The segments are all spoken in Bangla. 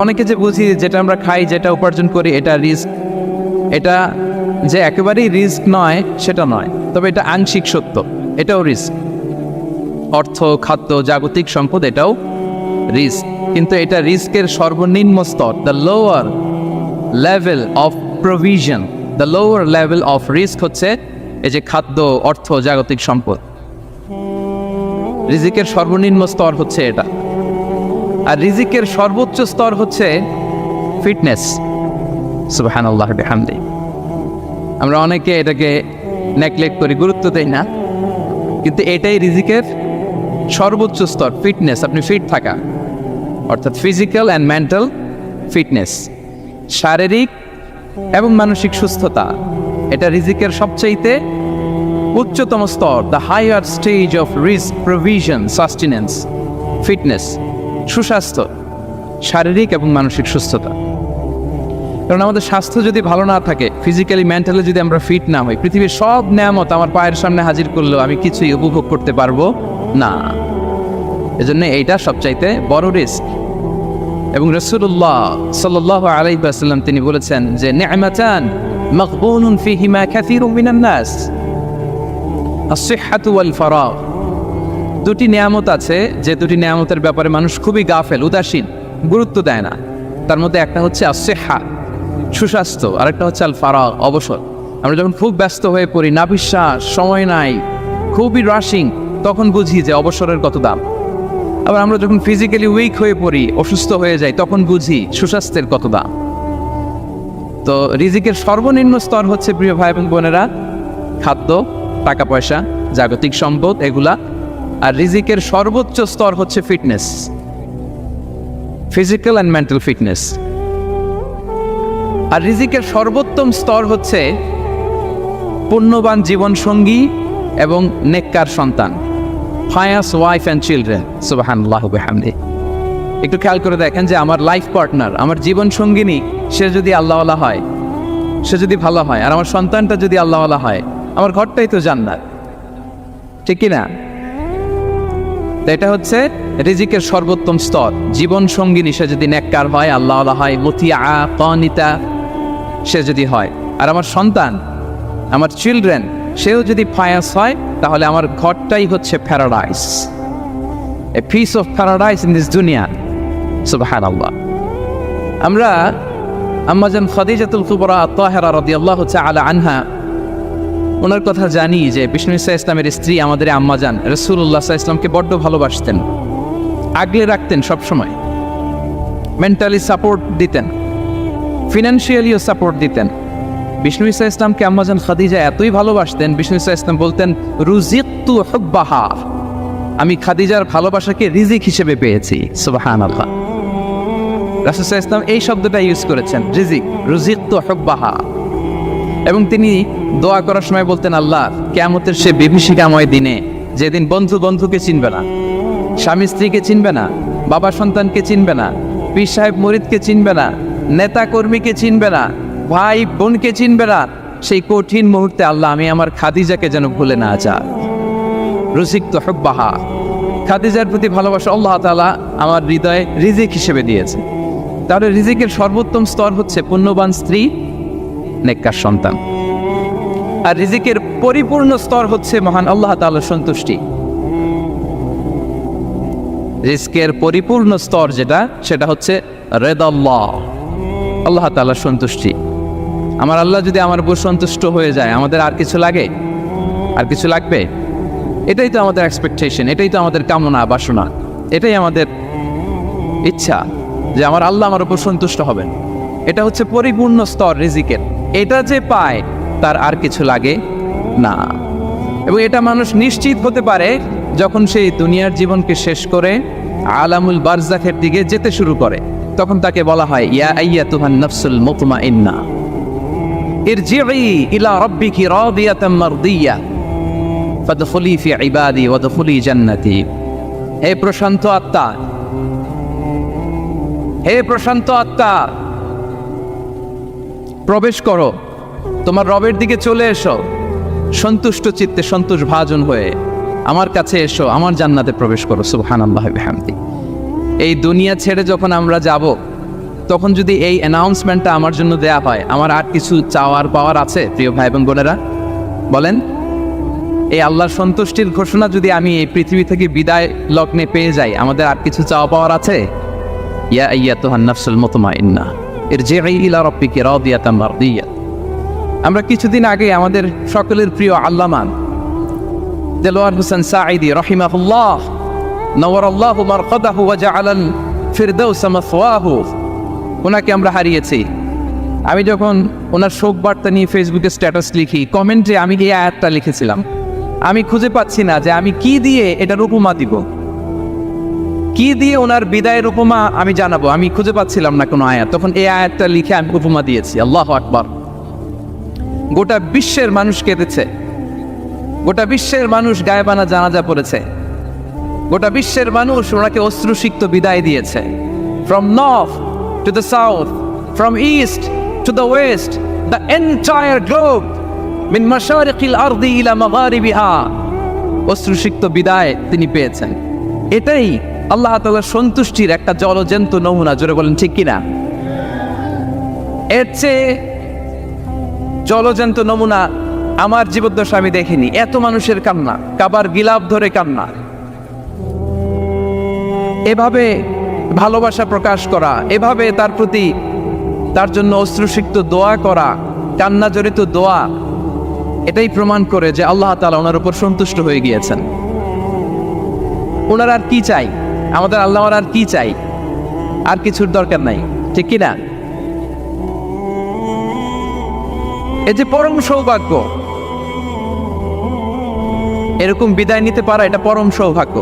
অনেকে যে বুঝি যেটা আমরা খাই, যেটা উপার্জন করি, এটা রিস্ক, এটা যে একেবারেই রিস্ক নয় সেটা নয়, তবে এটা আংশিক সত্য, এটাও রিস্ক। অর্থ, খাদ্য, জাগতিক সম্পদ এটাও রিস্ক, কিন্তু এটা রিস্কের সর্বনিম্ন স্তর। The lower level of provision, the lower level of risk হচ্ছে এই যে খাদ্য, অর্থ, জাগতিক সম্পদ। রিজিকের সর্বনিম্ন স্তর হচ্ছে এটা। আর রিজিকের সর্বোচ্চ স্তর হচ্ছে ফিটনেস। সুবহানাল্লাহ বিহামদি। আমরা অনেকে এটাকে নেগলেক্ট করি, গুরুত্ব দেই না, কিন্তু এটাই রিজিকের সর্বোচ্চ স্তর, ফিটনেস। আপনি ফিট থাকা, অর্থাৎ ফিজিক্যাল অ্যান্ড মেন্টাল ফিটনেস, শারীরিক এবং মানসিক সুস্থতা, এটা রিজিকের সবচাইতে উচ্চতম স্তর। দ্য হায়ার স্টেজ অফ রিস্ক প্রভিশন সাস্টেনেন্স, ফিটনেস, সুস্বাস্থ্য, শারীরিক এবং মানসিক সুস্থতা। কারণ আমাদের স্বাস্থ্য যদি ভালো না থাকে, ফিজিক্যালি মেন্টালি যদি আমরা ফিট না হই, পৃথিবীর সব নেয়ামত আমার পায়ের সামনে হাজির করলেও আমি কিছুই উপভোগ করতে পারবো না। এজন্য এইটা সবচাইতে বড় রিস্ক। এবং রাসূলুল্লাহ সাল্লাল্লাহু আলাইহি ওয়াসাল্লাম তিনি বলেছেন যে নি'মাতান মাগবুনুন ফীহিমা কাসীরুম মিনান নাস, আস-সিহহাতু ওয়াল ফারাগ। দুটি নিয়ামত আছে যে দুটি নিয়ামতের ব্যাপারে মানুষ খুবই গাফেল, উদাসীন, গুরুত্ব দেয় না। তার মধ্যে একটা হচ্ছে আস-সিহহা, সুস্বাস্থ্য, আর একটা হচ্ছে আল ফারাগ, অবসর। আমরা যখন খুব ব্যস্ত হয়ে পড়ি, নাভিশ্বাস, সময় নাই, খুবই রাশিং, তখন বুঝি যে অবসরের কত দাম। আবার আমরা যখন ফিজিক্যালি উইক হয়ে পড়ি, অসুস্থ হয়ে যাই, তখন বুঝি সুস্বাস্থ্যের কত দাম। তো রিজিকের সর্বনিম্ন স্তর হচ্ছে, প্রিয় ভাই এবং বোনেরা, খাদ্য, টাকা পয়সা, জাগতিক সম্পদ, এগুলা। আর রিজিকের সর্বোচ্চ স্তর হচ্ছে fitness, physical and mental fitness. আর রিজিকের সর্বোত্তম স্তর হচ্ছে পুণ্যবান জীবন সঙ্গী এবং নেককার সন্তান, ফায়াস ওয়াইফ অ্যান্ড চিলড্রেন। সুবহানাল্লাহ বিহামদি। একটু খেয়াল করে দেখেন যে আমার লাইফ পার্টনার, আমার জীবন সঙ্গিনী, সে যদি আল্লাহওয়ালা হয়, সে যদি ভালো হয়, আর আমার সন্তানটা যদি আল্লাহওয়ালা হয়, আমার ঘরটাই তো জান্নাত, ঠিক কি না? এটা হচ্ছে রিজিকের সর্বোত্তম স্তর। জীবন সঙ্গিনী সে যদি নেককার হয়, আল্লাহওয়ালা হয়, মুতিয়া কানিতা সে যদি হয়, আর আমার সন্তান, আমার চিলড্রেন, সেও যদি ফায়াস হয়, তাহলে আমার ঘরটাই হচ্ছে paradise, a piece of paradise in this দুনিয়া। সুবহানাল্লাহ। আমরা আম্মাজান খাদিজাতুল কুবরা আত-তাহেরা রাদিয়াল্লাহু তাআলা আনহা, ওনার কথা জানি যে বিষ্ণু ইসা ইসলামের স্ত্রী আমাদের আম্মাজান রাসূলুল্লাহ সাল্লাল্লাহু আলাইহি ওয়াসাল্লামকে বড্ড ভালোবাসতেন, আগলে রাখতেন সবসময়, মেন্টালি সাপোর্ট দিতেন, ফিনান্সিয়ালিও সাপোর্ট দিতেন। বিষ্ণু ইসা ইসলামকে আম্মাজান খাদিজা এতই ভালোবাসতেন, বিষ্ণু ইসা ইসলাম বলতেন, রুজিকতু হুব্বাহা, আমি খাদিজার ভালোবাসাকে রিজিক হিসেবে পেয়েছি। সুবহানাল্লাহ। রাসূল সাল্লাল্লাহু আলাইহি ওয়াসাল্লাম এই শব্দটা ইউজ করেছেন, রিজিক, রুজিকতু হুব্বাহা। এবং তিনি দোয়া করার সময় বলতেন, আল্লাহ, কিয়ামতের সে বিভীষিকাময় দিনে, যেদিন বন্ধু বন্ধুকে চিনবে না, স্বামী স্ত্রীকে চিনবে না, বাবা সন্তানকে চিনবে না, পীর সাহেব মুরিদকে চিনবে না, নেতা কর্মীকে চিনবে না, ভাই বোনকে চিনবে না, সেই কঠিন মুহূর্তে আল্লাহ, আমি আমার খাদিজাকে যেন ভুলে না যাই। রুজিকতু হুব্বাহা, খাদিজার প্রতি ভালোবাসা আল্লাহ তাআলা আমার হৃদয়ে রিজিক হিসেবে দিয়েছে। তাহলে রিজিকের সর্বোত্তম স্তর হচ্ছে পুণ্যবান স্ত্রী, নেককার সন্তান। আর রিজিকের পরিপূর্ণ স্তর হচ্ছে মহান আল্লাহ তাআলার সন্তুষ্টি। রিজিকের পরিপূর্ণ স্তর যেটা, সেটা হচ্ছে রিদাল্লাহ, আল্লাহ তাআলার সন্তুষ্টি। আমার আল্লাহ যদি আমার উপর সন্তুষ্ট হয়ে যায়, আমাদের আর কিছু লাগে? আর কিছু লাগবে? এটাই তো আমাদের এক্সপেকটেশন, এটাই তো আমাদের কামনা বাসনা, এটাই আমাদের ইচ্ছা যে আমার আল্লাহ আমার উপর সন্তুষ্ট হবেন। এটা হচ্ছে পরিপূর্ণ স্তর রিজিকের। এটা যে পায়, তার আর কিছু লাগে না। এবং এটা মানুষ নিশ্চিত হতে পারে যখন সেই দুনিয়ার জীবনকে শেষ করে আলামুল বারজাখের দিকে যেতে শুরু করে। তখন তাকে বলা হয়, ইয়া আইয়াতুহান নাফসুল মুতমাইন্না ইরজিই ইলা রাব্বিকি রাদিয়াতাম মারদিয়া ফাদখুলি ফি ইবাদি ওয়াদখুলি জান্নাতি। হে প্রশান্ত আত্মা, হে প্রশান্ত আত্মা, প্রবেশ করো, তোমার রবের দিকে চলে এসো, সন্তুষ্ট চিত্তে, সন্তোষ ভাজন হয়ে আমার কাছে এসো, আমার জান্নাতে প্রবেশ করো। সুবহানাল্লাহ বিহামদি। এই দুনিয়া ছেড়ে যখন আমরা যাব, তখন যদি এই অ্যানাউন্সমেন্টটা আমার জন্য দেয়া হয়, আমার আর কিছু চাওয়ার পাওয়ার আছে? প্রিয় ভাই এবং বোনেরা বলেন, এই আল্লাহর সন্তুষ্টির ঘোষণা যদি আমি এই পৃথিবী থেকে বিদায় লগ্নে পেয়ে যাই, আমাদের আর কিছু চাওয়া পাওয়ার আছে? ইয়া আইয়াতুহান নাফসুল মুতমাইন্না ইরজিই ইলা রাব্বিকি রাদিয়াতাম মারদিয়া। আমরা কিছুদিন আগে আমাদের সকলের প্রিয় আল্লামা দেলোয়ার হোসেন সাঈদী রাহিমাহুল্লাহ নওয়ারাল্লাহু মারকাদাহু ওয়া জাআলাল ফিরদাউস মাসওয়াহু, ওনাকে আমরা হারিয়েছি। আমি যখন ওনার শোক বার্তা নিয়ে ফেসবুকে স্ট্যাটাস লিখি, কমেন্টে আমি এই আয়াতটা লিখেছিলাম, আমি খুঁজে পাচ্ছি না যে আমি কি দিয়ে এটার উপমা দিব, কি দিয়ে ওনার বিদায়ের উপমা আমি জানাবো। আমি খুঁজে পাচ্ছিলাম না কোনো আয়াত, তখন এই আয়াতটা লিখে আমি উপমা দিয়েছি। আল্লাহু আকবার। গোটা বিশ্বের মানুষ কেঁদেছে, গোটা বিশ্বের মানুষ গায়েবানা জানাজা পড়েছে, গোটা বিশ্বের মানুষ ওনাকে অশ্রুসিক্ত বিদায় দিয়েছে। From north to the south, from east to the west, the entire globe, মিন মাশারিকিল আরদি ইলা মাগারিবিহা, অশ্রুসিক্ত বিদায় তিনি পেয়েছেন। এটাই আল্লাহ তাআলার সন্তুষ্টির একটা জলজ্যান্ত নমুনা। জোরে বলেন ঠিক কিনা? এর চেয়ে জলজ্যান্ত নমুনা আমার জীবদ্দশা আমি দেখিনি। এত মানুষের কান্না, কাবার গিলাফ ধরে কান্না, এভাবে ভালোবাসা প্রকাশ করা, এভাবে তার প্রতি তার জন্য অশ্রুসিক্ত দোয়া করা, কান্না জড়িত দোয়া, এটাই প্রমাণ করে যে আল্লাহ তাআলা ওনার উপর সন্তুষ্ট হয়ে গিয়েছেন। ওনার আর কি চাই? আমাদের আল্লাহর আর কি চাই? আর কিছুর দরকার নাই, ঠিক কিনা? এই যে পরম সৌভাগ্য, এরকম বিদায় নিতে পারা, এটা পরম সৌভাগ্য।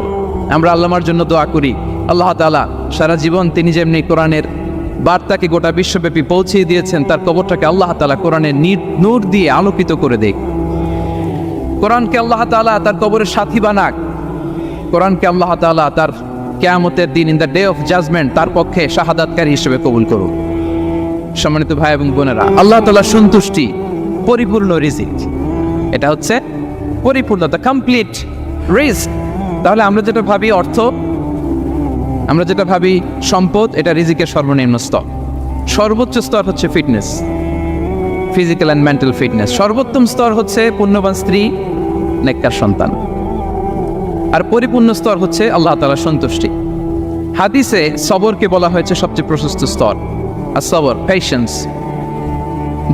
আমরা আল্লাহর জন্য দোয়া করি, আল্লাহ তাআলা সারা জীবন তিনি যেমনি কোরআনের বার্তাকে গোটা বিশ্বব্যাপী পৌঁছিয়ে দিয়েছেন, তার কবরটাকে আল্লাহ তাআলা কোরআনের নূর দিয়ে আলোকিত করে দেয়। কোরআনকে আল্লাহ তাআলা তার কবরের সাথী বানাক। কোরআনকে আল্লাহ তাআলা তার কিয়ামতের দিন, in the day of judgement, তার পক্ষে শাহাদাতকারী হিসেবে কবুল করুন। সম্মানিত ভাই এবং বোনেরা, আল্লাহ তাআলার সন্তুষ্টি পরিপূর্ণ রিজিক, এটা হচ্ছে পরিপূর্ণতা, কমপ্লিট রিস্ক। তাহলে আমরা যেটা ভাবি অর্থ, আমরা যেটা ভাবি সম্পদ, এটা রিজিকের সর্বনিম্ন স্তর। সর্বোচ্চ স্তর হচ্ছে fitness, physical and mental fitness. সর্বোত্তম স্তর হচ্ছে পুণ্যবান স্ত্রী, নেককার সন্তান। আর পরিপূর্ণ স্তর হচ্ছে আল্লাহ তাআলার সন্তুষ্টি। হাদিসে সবরকে বলা হয়েছে সবচেয়ে প্রশস্ত স্তর। আর সবর, পেশেন্স,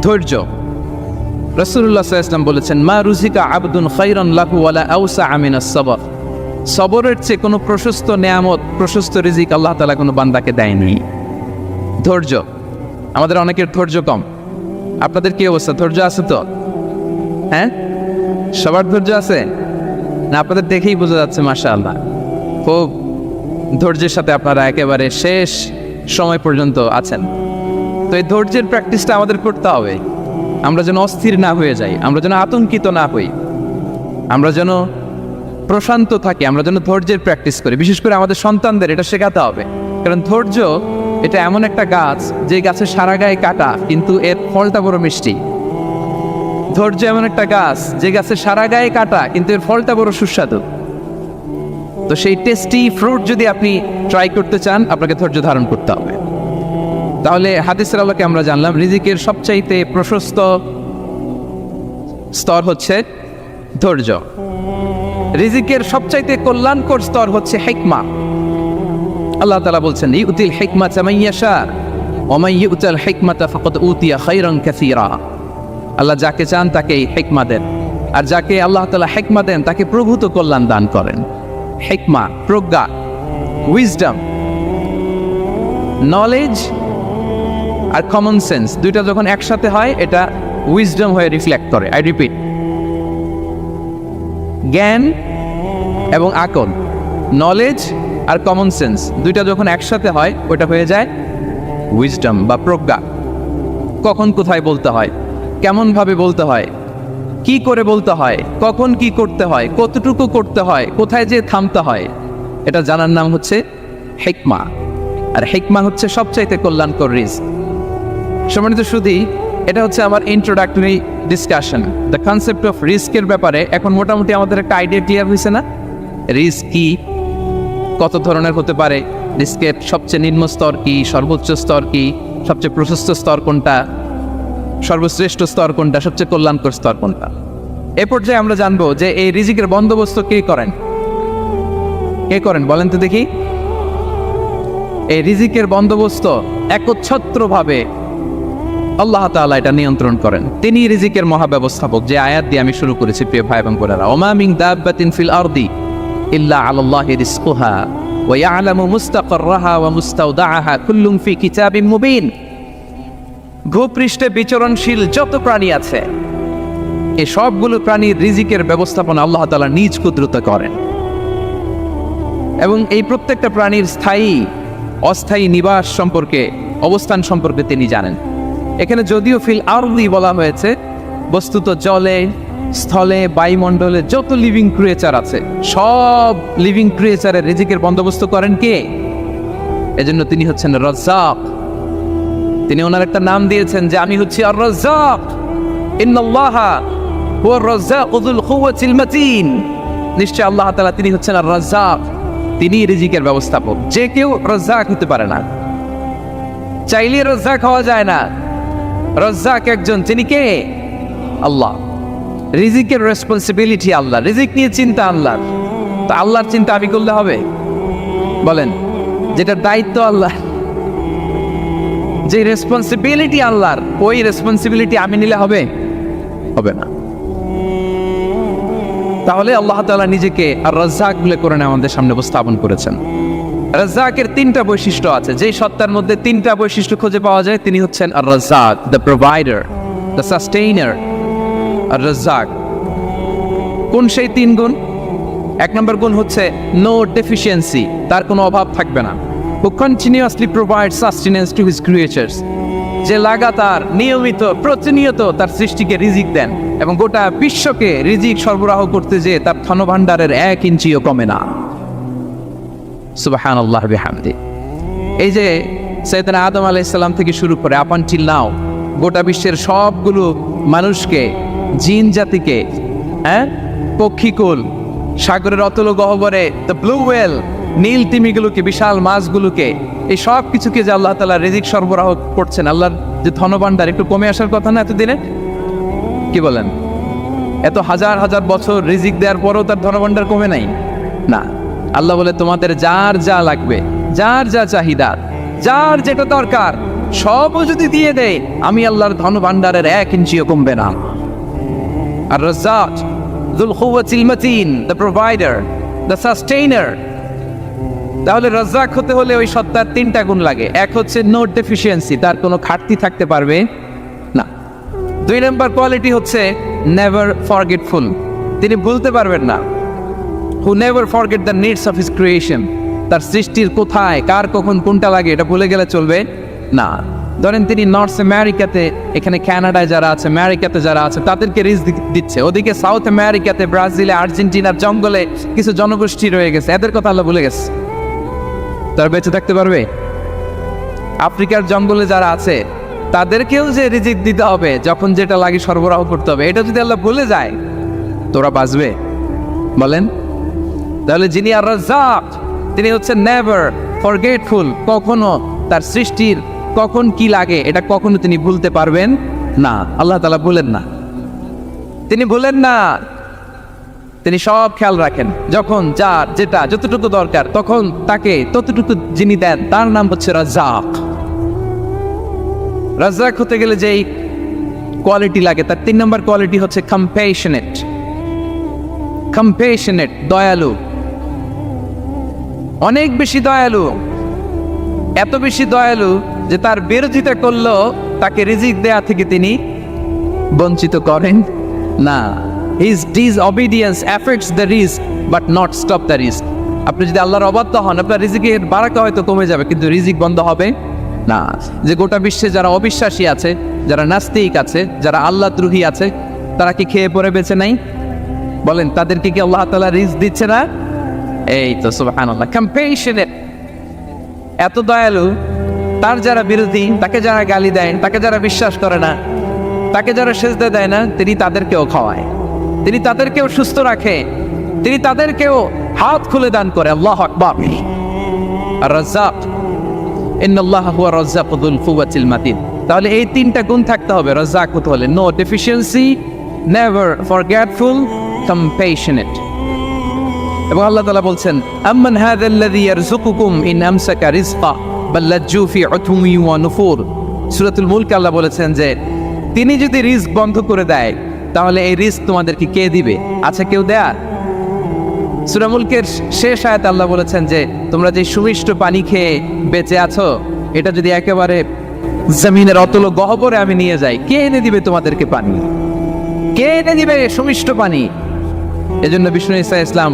ধৈর্য। রাসূলুল্লাহ সাল্লাল্লাহু আলাইহি ওয়াসাল্লাম বলেছেন, মা রুজিকা আবদুন খায়রান লাহু ওয়ালা আওসা মিনাস সবর। সবরের চেয়ে কোনো প্রশস্ত নেয়ামত, প্রশস্ত রিজিক আল্লাহ তাআলা কোনো বান্দাকে দেয়নি। ধৈর্য, আমাদের অনেকের ধৈর্য কম। আপনাদের কি অবস্থা? ধৈর্য আছে তো? হ্যাঁ, সবার ধৈর্য আছে না? আপনাদের দেখেই বোঝা যাচ্ছে মাশাআল্লাহ, খুব ধৈর্যের সাথে আপনারা একেবারে শেষ সময় পর্যন্ত আছেন। তো এই ধৈর্যের প্র্যাকটিসটা আমাদের করতে হবে। আমরা যেন অস্থির না হয়ে যাই, আমরা যেন আতঙ্কিত না হই, আমরা যেন প্রশান্ত থাকি, আমরা যেন ধৈর্যের প্র্যাকটিস করি। বিশেষ করে আমাদের সন্তানদের এটা শেখাতে হবে। কারণ ধৈর্য এটা এমন একটা গাছ, যে গাছের সারা গায়ে কাটা কিন্তু এর ফলটা বড় মিষ্টি। ধৈর্য এমন একটা গাছ, যে গাছের সারা গায়ে কাটা কিন্তু এর ফলটা বড় সুস্বাদু। তো সেই টেস্টি ফ্রুট যদি আপনি ট্রাই করতে চান, আপনাকে ধৈর্য ধারণ করতে হবে। তাহলে হাদিসের আলোকে আমরা জানলাম রিজিকের সবচাইতে প্রশস্ত স্তর হচ্ছে ধৈর্য। রিজিকের সবচাইতে কল্যাণকর স্তর হচ্ছে হিকমা। আল্লাহ তাআলা বলছেন, ইউতিল হিকমাতা মান ইয়াশা ওয়া মান ইউতাল হিকমাতা ফাকাদ উতিয়া খায়রান কাসীরা। আল্লাহ যাকে চান তাকে হিকমা দেন, আর যাকে আল্লাহ তাআলা হিকমা দেন তাকে প্রভূত কল্যাণ দান করেন। হিকমা, প্রজ্ঞা, উইজডম, নলেজ আর কমন সেন্স, দুইটা যখন একসাথে হয় এটা উইজডম হয়ে রিফ্লেক্ট করে। আই রিপিট, জ্ঞান এবং আকল, নলেজ আর কমন সেন্স, দুইটা যখন একসাথে হয় ওটা হয়ে যায় উইজডম বা প্রজ্ঞা। কখন কোথায় বলতে হয়, কেমনভাবে বলতে হয়, কি করে বলতে হয়, কখন কি করতে হয়, কতটুকু করতে হয়, কোথায় যে থামতে হয়, এটা জানার নাম হচ্ছে হিকমা। আর হিকমা হচ্ছে সবচাইতে কল্যাণকর রিস্ক। সম্মানিত সুধী, এটা হচ্ছে আমার introductory discussion. The concept of রিস্কের ব্যাপারে এখন মোটামুটি আমাদের একটা আইডিয়া ক্লিয়ার হয়েছে না? রিস্ক কি, কত ধরনের হতে পারে, রিজিকের সবচেয়ে নিম্ন স্তর কি, সর্বোচ্চ স্তর কি, সবচেয়ে প্রশস্ত স্তর কোনটা, সর্বশ্রেষ্ঠ স্তর কোনটা, সবচেয়ে কল্যাণকর স্তর কোনটা। এ পর্যায়ে আমরা জানবো যে এই রিজিকের বন্দোবস্ত কে করেন। কে করেন বলেন তো দেখি? এই রিজিকের বন্দোবস্ত একচ্ছত্রভাবে আল্লাহ তাআলা এটা নিয়ন্ত্রণ করেন। তিনি রিজিকের মহাব্যবস্থাপক। যে আয়াত দিয়ে আমি শুরু করেছি প্রিয় ভাই এবং বোনেরা, ওমা মিন দাব্বাতিন ফিল আরদি ইল্লা আলাল্লাহি রিজকুহা ওয়া ইয়ালামু মুস্তাকাররাহা ওয়া মুস্তাওদাআহা কুল্লুন ফি কিতাবিম মুবিন। ভূপৃষ্ঠে বিচরণশীল যত প্রাণী আছে, এই সবগুলো প্রাণীর রিজিকের ব্যবস্থাপনা আল্লাহ তাআলা নিজ কুদরতে করেন, এবং এই প্রত্যেকটা প্রাণীর স্থায়ী অস্থায়ী নিবাস সম্পর্কে, অবস্থান সম্পর্কে তিনি জানেন। এখানে যদিও ফিল আরদি বলা হয়েছে, বস্তুত জলে, স্থলে, বায়ুমণ্ডলে যত লিভিং ক্রিয়েচার আছে, সব লিভিং ক্রিয়েচারের রিজিকের বন্দোবস্ত করেন কে? এজন্য তিনি হচ্ছেন রাজ্জাক। তিনি ওনার একটা নাম দিয়েছেন যে আমি হচ্ছি আর রাজ্জাক, ইন্নাল্লাহা হুয়ার রাজ্জাকু যুল কুওয়াতিল মাতিন। নিশ্চয় আল্লাহ তাআলা তিনি হচ্ছেন আর রাজ্জাক, তিনি রিজিকের ব্যবস্থাপক। যে কেউ রাজ্জাক হতে পারে না, চাইলে রাজ্জাক হওয়া যায় না। রাজ্জাক একজন, তিনি কে? আল্লাহ। রিজিকের রেসপন্সিবিলিটি আল্লাহ, রিজিক নিয়ে চিন্তা আল্লাহর। তো আল্লাহর চিন্তা আমি করলে হবে? বলেন, যেটা দায়িত্ব আল্লাহ, যে রেসপন্সিবিলিটি আল্লাহর, ওই রেসপন্সিবিলিটি আমি নিলে হবে? হবে না। তাহলে আল্লাহ তাআলা নিজেকে আর রাজ্জাক বলে কোরআনে আমাদের সামনে উপস্থাপন করেছেন। রাজ্জাকের তিনটা বৈশিষ্ট্য আছে। যেই সত্তার মধ্যে তিনটা বৈশিষ্ট্য খুঁজে পাওয়া যায়, তিনি হচ্ছেন আর রাজ্জাক, দ্য প্রোভাইডার, দ্য সাস্টেইনার। আর রাজ্জাক কোন সেই তিন গুণ? এক নম্বর গুণ হচ্ছে নো ডেফিসিয়েন্সি, তার কোনো অভাব থাকবে না। হু continuously provide sustenance to his creatures, যে লাগাতার, নিয়মিত, প্রতিনিয়ত তার সৃষ্টিকে রিজিক দেন, এবং গোটা বিশ্বকে রিজিক সরবরাহ করতে যেয়ে তার ধনভাণ্ডারের 1 ইঞ্চিও কমে না। সুবহানাল্লাহ বিহামদি। এই যে সাইয়েদনা আদম আলাইহিস সালাম থেকে শুরু করে আপ আনটিল নাও, গোটা বিশ্বের সবগুলো মানুষকে, জিন জাতিকে, পক্ষীকুল, সাগরের অতল গহ্বরে দ্য ব্লু ওয়েল, নীল তিমিগুলোকে, বিশাল মাছগুলোকে, এই সব কিছুকে যে আল্লাহ তাআলা রিজিক সরবরাহ করছেন, আল্লাহর যে ধনভাণ্ডার একটু কমে আসার কথা না এতদিনে? কি বলেন? এত হাজার হাজার বছর রিজিক দেওয়ার পরও তার ধনভাণ্ডার কমে নাই? না। আল্লাহ বলে তোমাদের যার যা লাগবে, যার যা চাহিদা, যার যেটা দরকার, সবও যদি দিয়ে দেয়, আমি আল্লাহর ধনভাণ্ডারের 1 ইঞ্চিও কমবে না। আর Razzak যুল কুওয়াতিল মাতিন, the provider, the sustainer. তাহলে রাজ্জাক হতে হলে ওই সত্তার তিনটা গুণ লাগে। এক হচ্ছে নো ডেফিসিয়েন্সি, তার কোনো ঘাটতি থাকতে পারবে না। 2 নম্বর কোয়ালিটি হচ্ছে নেভার ফরগেটফুল, তিনি ভুলতে পারবেন না। Who never forget the needs of his creation, তার সৃষ্টির কোথায়, কার, কখন, কোনটা লাগে এটা ভুলে গেলে চলবে না। ধরেন তিনি নর্থ আমেরিকাতে, এখানে কানাডায় যারা আছে, আমেরিকাতে যারা আছে, তাদেরকে রিজিক দিচ্ছে। ওদিকে সাউথ আমেরিকাতে, ব্রাজিলে, আর্জেন্টিনার জঙ্গলে কিছু জনগোষ্ঠী রয়ে গেছে, এদের কথা আল্লাহ ভুলে গেছে। তারা বেঁচে থাকতে পারবে? আফ্রিকার জঙ্গলে যারা আছে, তাদেরকেও যে রিজিক দিতে হবে, যখন যেটা লাগে সরবরাহ করতে হবে, এটা যদি আল্লাহ ভুলে যায়, তোরা বাঁচবে? বলেন। তাহলে যিনি আর রাজ্জাক, তিনি হচ্ছেন নেভার ফরগেটফুল, কখনো তার সৃষ্টির কখন কি লাগে এটা কখনো তিনি ভুলতে পারবেন না। আল্লাহ তাআলা ভুলেন না, তিনি ভুলেন না, তিনি সব খেয়াল রাখেন। যখন যার যেটা যতটুকু দরকার, তখন তাকে ততটুকু যিনি দেন, তার নাম হচ্ছে রাজ্জাক। রাজ্জাক হতে গেলে যেই কোয়ালিটি লাগে, তার 3 নম্বর কোয়ালিটি হচ্ছে কম্প্যাশনেট। কম্প্যাশনেট, দয়ালু, অনেক বেশি দয়ালু। এত বেশি দয়ালু যে তার বিরোধিতা করলেও তাকে রিজিক দেয়া থেকে তিনি বঞ্চিত করেন না। His disobedience affects the risk but not stop the risk. আপনি যদি আল্লাহর অবাধ্য হন, আপনার রিজিকের বারাকা হয়তো কমে যাবে, কিন্তু রিজিক বন্ধ হবে না। যে গোটা বিশ্বে যারা অবিশ্বাসী আছে, যারা নাস্তিক আছে, যারা আল্লাহদ্রোহী আছে, তারা কি খেয়ে পড়ে বেঁচে নাই? বলেন, তাদেরকে কি আল্লাহ তাআলা রিজিক দিচ্ছে না? এই তো সুবহানাল্লাহ। কম্প্যাশনেট, এত দয়ালু, তার যারা বিরোধী, তাকে যারা গালি দেয়, তাকে যারা বিশ্বাস করে না, তাকে যারা সেজদা দেয় না, তিনি তাদেরকেও খাওয়ায়, তিনি তাদেরকেও সুস্থ রাখে, তিনি তাদেরকেও হাত খুলে দান করে। আল্লাহু আকবার। আর রাজ্জাক, ইন্নাল্লাহা হুয়া রাজ্জাকু যুল কুওয়াতিল মাতিন। তাহলে এই তিনটা গুণ থাকতে হবে রাজ্জাক হতে হলে। No deficiency, never forgetful, compassionate. এবং আল্লাহ তাআলা বলছেন, আম্মান হাযাল্লাযী ইয়ারযুকুকুম ইন আমসাকা রিজকা বাল লাজ্জু ফি উতুমি ওয়া নুফুর। সূরাতুল মুলক আল্লাহ বলেছেন যে তিনি যদি রিজক বন্ধ করে দেয় তাহলে এই রিজক তোমাদেরকে কে দিবে? আছে কেউ দেয়ার? সূরা মুলকের শেষ আয়াতে আল্লাহ বলেছেন যে তোমরা যে সুমিষ্ট পানি খেয়ে বেঁচে আছো, এটা যদি একেবারে জমিনের অতল গহ্বরে আমি নিয়ে যাই, কে এনে দিবে তোমাদেরকে পানি? কে এনে দিবে সুমিষ্ট পানি? এজন্য বিষ্ণু ঈসা ইসলাম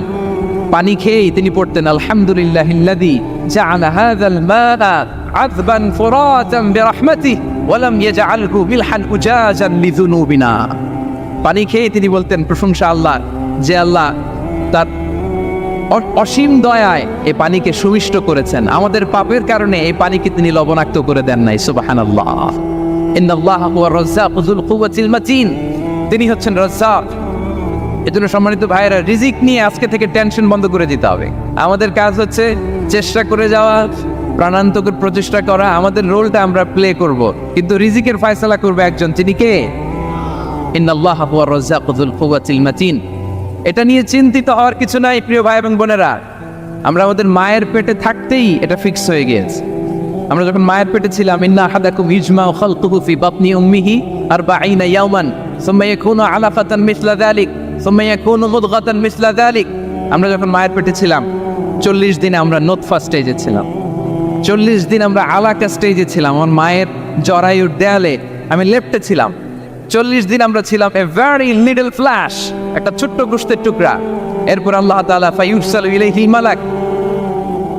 পানি খেয়েই তিনি পড়তেন, আলহামদুলিল্লাহিল্লাযী জাআলা হাযাল মা'a আযবান ফুরাতান বিরাহমাতিহি ওয়া লাম ইয়াজআলহু মিলহান উজাজান লিযুনুবিনা। পানি খেয়ে তিনি বলতেন প্রশংসা আল্লাহ, যে আল্লাহ তার অসীম দয়ায় এই পানিকে সুমিষ্ট করেছেন, আমাদের পাপের কারণে এই পানিকে তিনি লবণাক্ত করে দেন নাই। সুবহানাল্লাহ। ইন্নাল্লাহা হুয়া রাজ্জাকু যুল কুওয়াতিল মাতিন। তিনি হচ্ছেন রাজ্জাক। এজন্য সম্মানিত ভাইয়েরা, রিজিক নিয়ে আজকে থেকে টেনশন বন্ধ করে দিতে হবে। আমাদের কাজ হচ্ছে চেষ্টা করে যাওয়া, প্রাণান্তকর প্রচেষ্টা করা, আমাদের রোলটা আমরা প্লে করব, কিন্তু রিজিকের ফয়সালা করবে একজন, তিনি কে? ইন্নাল্লাহা হুয়া রাজ্জাকু যুল কুওয়াতিল মাতিন। এটা নিয়ে চিন্তিত হওয়ার কিছু নাই প্রিয় ভাই এবং বোনেরা। আমরা আমাদের মায়ের পেটে থাকতেই এটা ফিক্স হয়ে গিয়েছে। আমরা যখন মায়ের পেটে ছিলাম, ইন্না আহাদাকুম ইজমাউ খালকুহু ফি বাতনি উম্মিহি 40 ইয়াওমান সুম্মা ইয়াকুনু আলাকাতান মিসলা যালিক সুম্মা ইয়াকুনু মুদগাতান মিসলা যালিক। আমরা যখন মায়ের পেটে ছিলাম 40 দিন আমরা নোতফা স্টেজে ছিলাম, 40 দিন আমরা আলাকা স্টেজে ছিলাম। আমার মায়ের জরায়ুর দেয়ালে আমি লেপ্টে ছিলাম। 40 দিন আমরা ছিলাম এ ভেরি লিটল ফ্ল্যাশ, একটা ছোট্ট গোশতের টুকরা। এরপর আল্লাহ তাআলা ফায়ুরসালু ইলাইহিল মালাক,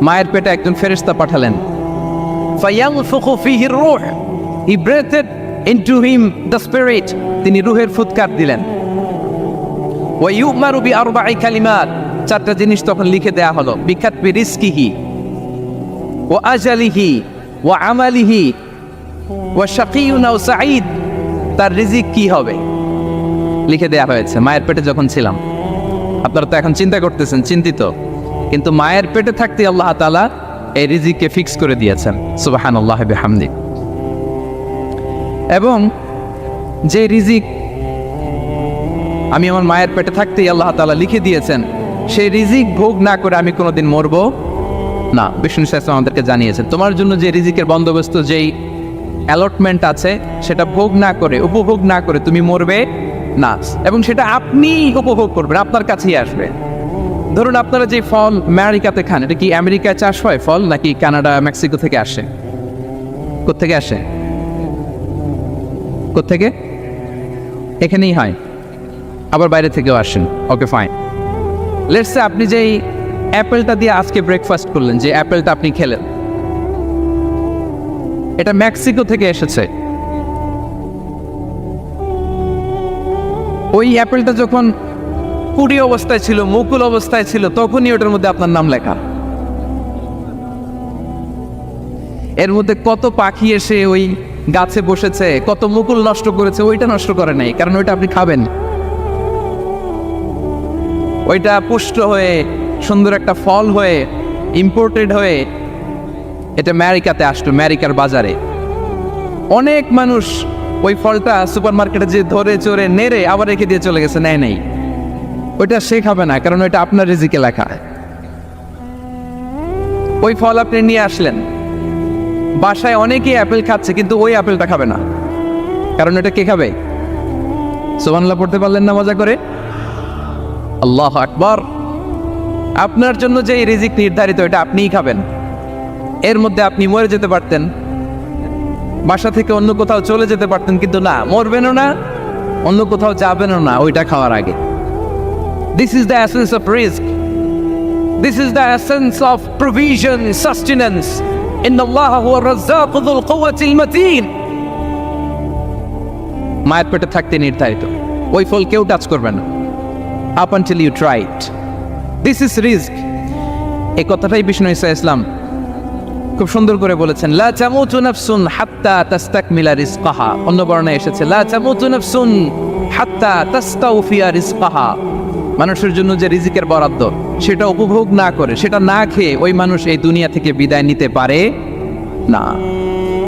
মায়ের পেটে একজন ফেরেশতা পাঠালেন। ফায়ানফুখু ফিহির রূহ, he breathed into him the spirit, তিনি রূহের ফুৎকার দিলেন। ওয়া ইউমারু বিআরবা'i কালিমাত, 4টা জিনিস তখন লিখে দেয়া হলো। বিকাতবি রিজকিহি ওয়া আজালিহি ওয়া আমালিহি ওয়া শাকিয়ুন আও সাঈদ, তার রিজিক কি হবে লিখে দেয়া হয়েছে মায়ের পেটে যখন ছিলাম। আপনারা তো এখন চিন্তা করতেছেন, চিন্তিত, কিন্তু মায়ের পেটে থাকতে আল্লাহ তাআলা এই রিজিককে ফিক্স করে দিয়েছেন। সুবহানাল্লাহি বিহামদি। এবং যে রিজিক আমি আমার মায়ের পেটে থাকতেই আল্লাহ তাআলা লিখে দিয়েছেন, সেই রিজিক ভোগ না করে আমি কোনোদিন মরবো না। বিষ্ণু শাস্ত্র আমাদেরকে জানিয়েছেন, তোমার জন্য যে রিজিকের বন্দোবস্ত, যেই অ্যালটমেন্ট আছে, সেটা ভোগ না করে, উপভোগ না করে তুমি মরবে না। এবং সেটা আপনি উপভোগ করবেন, আপনার কাছেই আসবে। ধরুন আপনারা যে ফল আমেরিকাতে খান, এটা কি আমেরিকায় চাষ হয় ফল, নাকি কানাডা মেক্সিকো থেকে আসে? কোত্থেকে আসে? কোত্থেকে? এখানেই হয়, আবার বাইরে থেকেও আসেন। Okay fine. লেটস সে আপনি যেই অ্যাপেলটা দিয়ে আজকে ব্রেকফাস্ট করলেন, যে অ্যাপেলটা আপনি খেলেন, এটা মেক্সিকো থেকে এসেছে। ওই অ্যাপেলটা যখন কুড়ি অবস্থায় ছিল, মুকুল অবস্থায় ছিল, তখনই ওটার মধ্যে আপনার নাম লেখা। এর মধ্যে কত পাখি এসে ওই গাছে বসেছে, কত মুকুল নষ্ট করেছে, ওইটা নষ্ট করে নাই, কারণ ওইটা আপনি খাবেন। ওইটা পুষ্ট হয়ে সুন্দর একটা ফল হয়ে ইম্পোর্টেড হয়ে এটা আমেরিকাতে আসলো, আমেরিকার বাজারে। অনেক মানুষ ওই ফলটা সুপার মার্কেটে যে ধরে চড়ে নেড়ে আবার রেখে দিয়ে চলে গেছে, নেয় নাই। ওইটা সে খাবে না, কারণ ওইটা আপনার রিজিকে লেখা। ওই ফল আপনি নিয়ে আসলেন, বাসায় অনেকেই অ্যাপেল খাচ্ছে, কিন্তু ওই অ্যাপেলটা খাবে না, কারণ এটা কে খাবে? সুবহানাল্লাহ পড়তে পারলেন না মজা করে? আল্লাহু আকবার। আপনার জন্য যে রিজিক নির্ধারিত, এটা আপনিই খাবেন। এর মধ্যে আপনি মরে যেতে পারতেন, বাসা থেকে অন্য কোথাও চলে যেতে পারতেন, কিন্তু না, মরবেনও না, অন্য কোথাও যাবেনও না ওইটা খাওয়ার আগে। This is the essence of risk, this is the essence of provision, sustenance. ইন্নাল্লাহা হুয়া রাজ্জাকু যুল কুওয়াতিল মাতিন। মায়ের পেটে থাকতে নির্ধারিত, ওই ফল কেউ টাচ করবে না up until you try it. This is risk. এই কথাটাই বিষ্ণু ঈসা ইসলাম খুব সুন্দর করে বলেছেন, লা তামুতু নাফসুন হাত্তা তাস্তাকমিলা রিজকাহা। অন্য বর্ণনায় এসেছে লা তামুতু নাফসুন হাত্তা তাস্তাওফিয়া রিজকাহা। মানুষের জন্য যে রিজিকের বরাদ্দ সেটা উপভোগ না করে, সেটা না খেয়ে ওই মানুষ এই দুনিয়া থেকে বিদায় নিতে পারে না।